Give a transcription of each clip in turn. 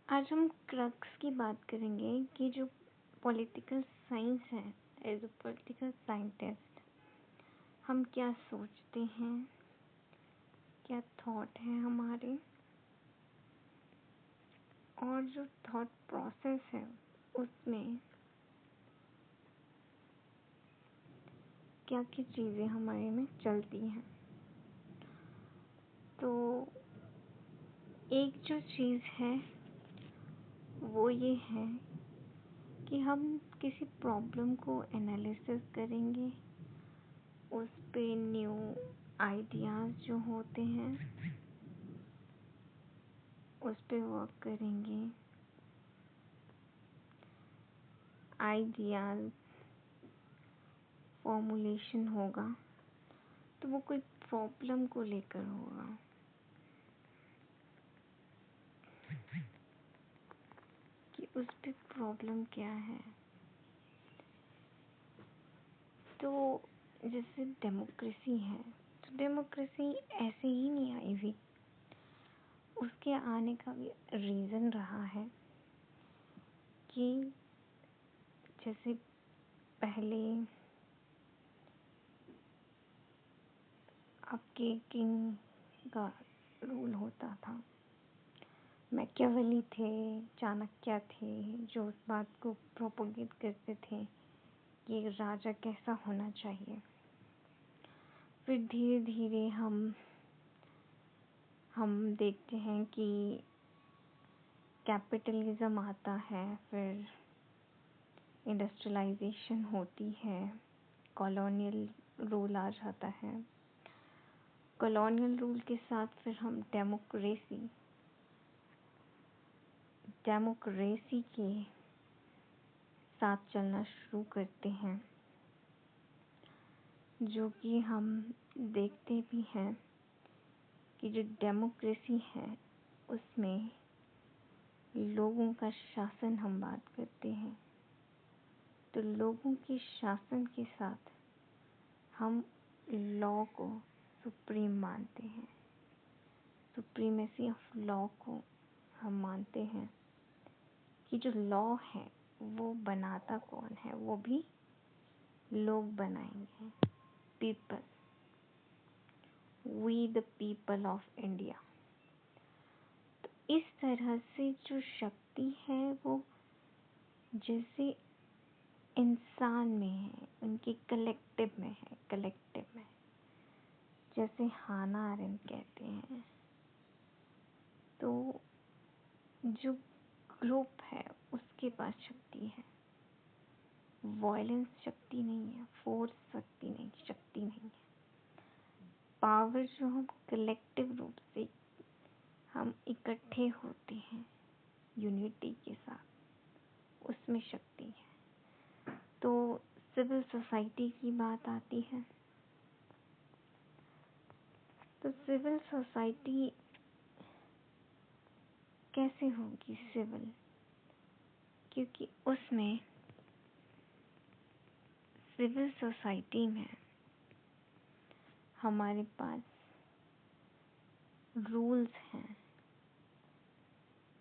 आज हम क्रक्स की बात करेंगे कि जो पॉलिटिकल साइंस है, एज अ पॉलिटिकल साइंटिस्ट हम क्या सोचते हैं, क्या थॉट है हमारे, और जो थॉट प्रोसेस है उसमें क्या क्या चीज़ें हमारे में चलती हैं। तो एक जो चीज़ है वो ये है कि हम किसी प्रॉब्लम को एनालिसिस करेंगे, उस पे न्यू आइडियाज़ जो होते हैं उस पे वर्क करेंगे। आइडियाज़ फॉर्मुलेशन होगा तो वो कोई प्रॉब्लम को लेकर होगा। कि उस पे प्रॉब्लम क्या है। तो जैसे डेमोक्रेसी है, तो डेमोक्रेसी ऐसे ही नहीं आई हुई, उसके आने का भी रीज़न रहा है कि जैसे पहले आपके किंग का रूल होता था, मैकियावेली थे, चाणक्य थे, जो उस बात को प्रोपोगेट करते थे कि राजा कैसा होना चाहिए। फिर धीरे धीरे हम देखते हैं कि कैपिटलिज्म आता है, फिर इंडस्ट्रियलाइजेशन होती है, कॉलोनियल रूल आ जाता है। कॉलोनियल रूल के साथ फिर हम डेमोक्रेसी के साथ चलना शुरू करते हैं, जो कि हम देखते भी हैं कि जो डेमोक्रेसी है उसमें लोगों का शासन हम बात करते हैं। तो लोगों के शासन के साथ हम लॉ को सुप्रीम मानते हैं, सुप्रीमेसी ऑफ लॉ को हम मानते हैं कि जो लॉ है वो बनाता कौन है, वो भी लोग बनाएंगे। People, we the people of India. तो इस तरह से जो शक्ति है वो जैसे इंसान में है, उनके कलेक्टिव में है, जैसे हाना अरेंट कहते हैं। तो जो ग्रुप है उसके पास शक्ति है, वॉयलेंस शक्ति नहीं है, फोर्स शक्ति नहीं है। पावर जो हम कलेक्टिव रूप से हम इकट्ठे होते हैं यूनिटी के साथ, उसमें शक्ति है। तो सिविल सोसाइटी की बात आती है, तो सिविल सोसाइटी कैसे होगी सिविल, क्योंकि उसमें सिविल सोसाइटी में हमारे पास रूल्स हैं,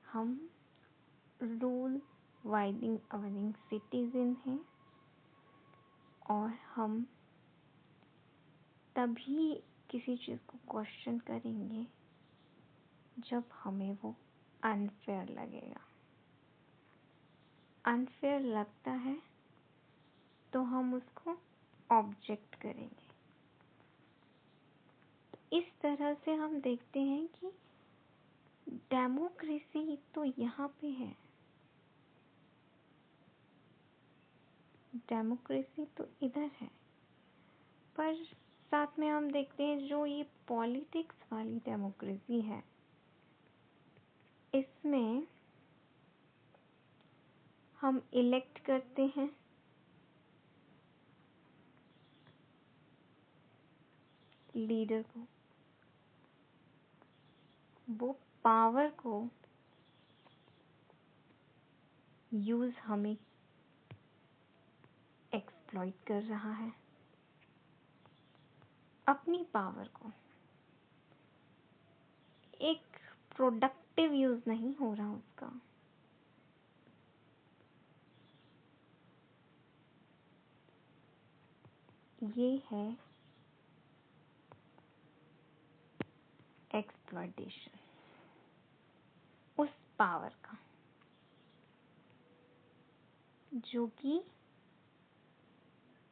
हम रूल अबाइडिंग सिटीजन हैं, और हम तभी किसी चीज़ को क्वेश्चन करेंगे जब हमें वो अनफेयर लगेगा। अनफेयर लगता है तो हम उसको ऑब्जेक्ट करेंगे। इस तरह से हम देखते हैं कि डेमोक्रेसी तो यहाँ पे है, डेमोक्रेसी तो इधर है, पर साथ में हम देखते हैं जो ये पॉलिटिक्स वाली डेमोक्रेसी है, इसमें हम इलेक्ट करते हैं लीडर को, वो पावर को यूज हमें एक्सप्लॉइट कर रहा है, अपनी पावर को। एक प्रोडक्टिव यूज नहीं हो रहा उसका, ये है एक्सप्लॉयटेशन उस पावर का जो कि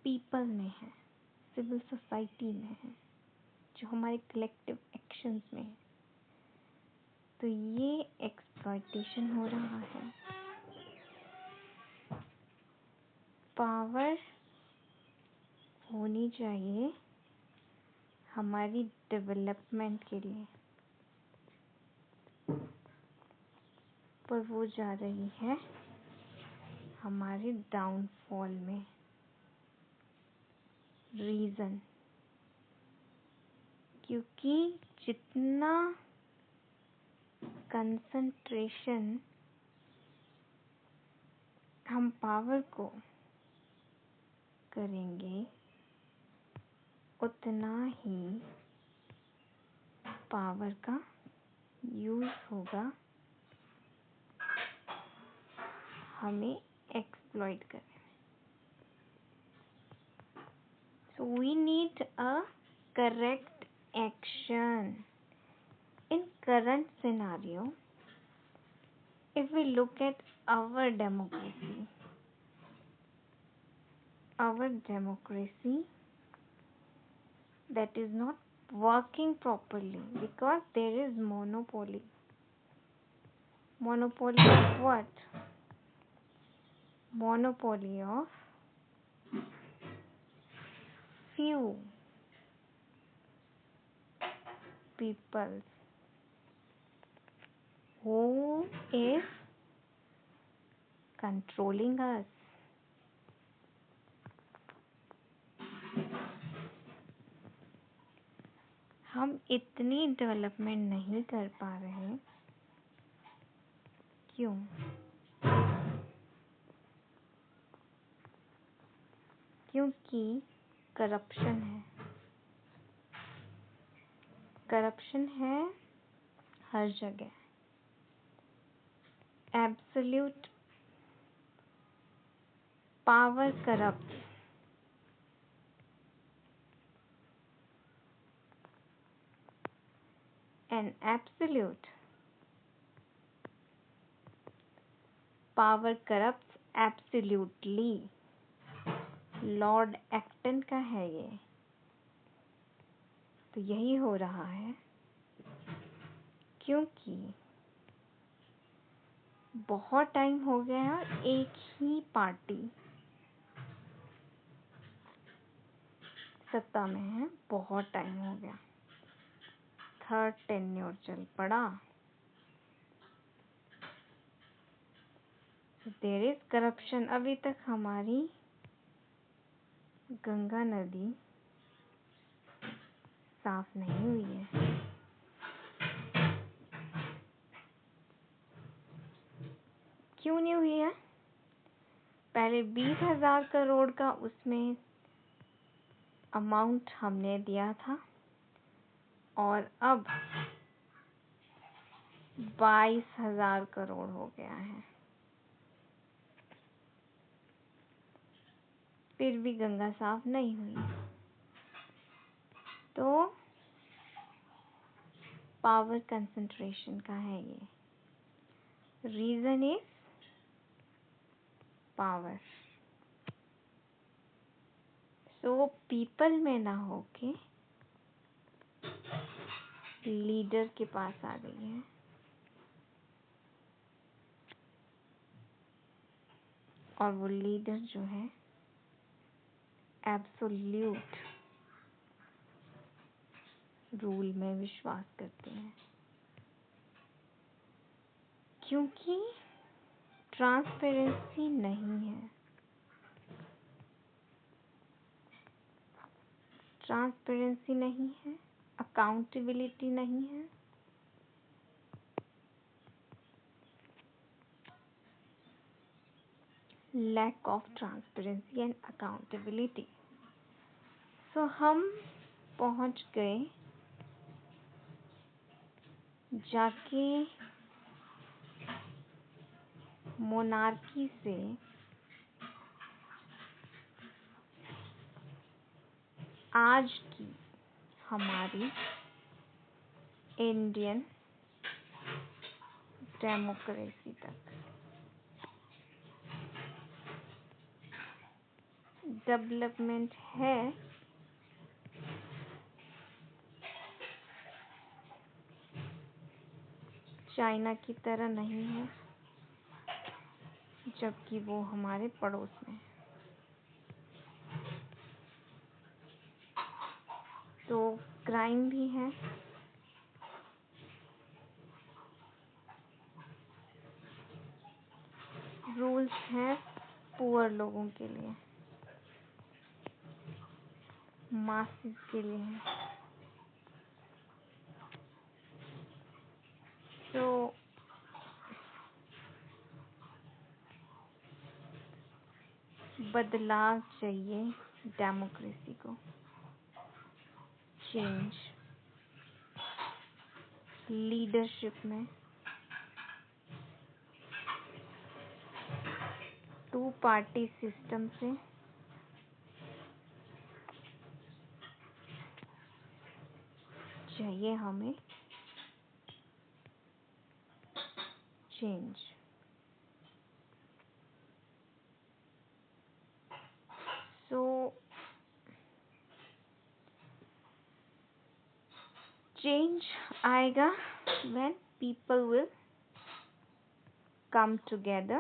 पीपल में है, सिविल सोसाइटी में है, जो हमारे कलेक्टिव एक्शंस में है। तो ये एक्सप्लॉयटेशन हो रहा है। पावर होनी चाहिए हमारी डेवलपमेंट के लिए, पर वो जा रही है हमारे डाउनफॉल में। रीज़न, क्योंकि जितना कंसंट्रेशन हम पावर को करेंगे उतना ही पावर का यूज़ होगा हमें एक्सप्लॉइट करने। So we need a correct action. In current scenario, if we look at our democracy that is not working properly because there is monopoly. Monopoly of what? Monopoly of few people who is controlling us. हम इतनी development नहीं कर पा रहे, क्यों? क्योंकि corruption है। Corruption है हर जगह। Absolute power corrupt. And absolute power corrupts absolutely. Lord Acton का है ये। तो यही हो रहा है क्योंकि बहुत टाइम हो गया एक ही पार्टी सत्ता में है। बहुत टाइम हो गया, थर्ड टेन्योर चल पड़ा। There is corruption. अभी तक हमारी गंगा नदी साफ नहीं हुई है। क्यों नहीं हुई है? पहले 20,000 करोड़ का उसमें अमाउंट हमने दिया था और अब 22,000 करोड़ हो गया है। फिर भी गंगा साफ नहीं हुई। तो पावर कंसंट्रेशन का है ये। Reason is power. So people में ना होके लीडर के पास आ गई है। और वो लीडर जो है एब्सोल्यूट रूल में विश्वास करते हैं, क्योंकि ट्रांसपेरेंसी नहीं है। ट्रांसपेरेंसी नहीं है, अकाउंटेबिलिटी नहीं है। Lack of transparency and accountability. So हम पहुंच गए जाके मोनार्की से आज की हमारी इंडियन डेमोक्रेसी तक। डेवलपमेंट है चाइना की तरह नहीं है, जबकि वो हमारे पड़ोस में है। तो क्राइम भी है, रूल्स हैं पुअर लोगों के लिए, मासेस के लिए है। तो बदलाव चाहिए डेमोक्रेसी को, चेंज लीडरशिप में, टू पार्टी सिस्टम से चाहिए हमें चेंज। सो चेंज आएगा when people will come together,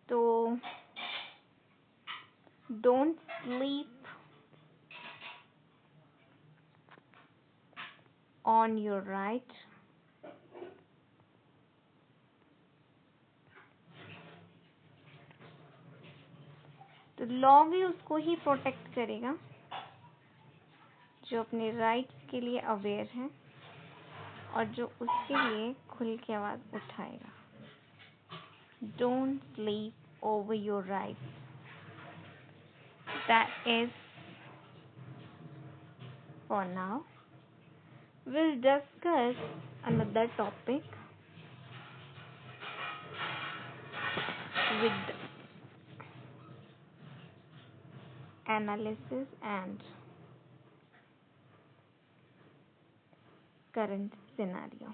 तो don't sleep on your right, तो लॉ भी उसको ही प्रोटेक्ट करेगा जो अपने राइट्स के लिए अवेयर है और जो उसके लिए खुल के आवाज उठाएगा। Don't sleep over your rights. That is for now. Will discuss another topic with analysis and current scenario.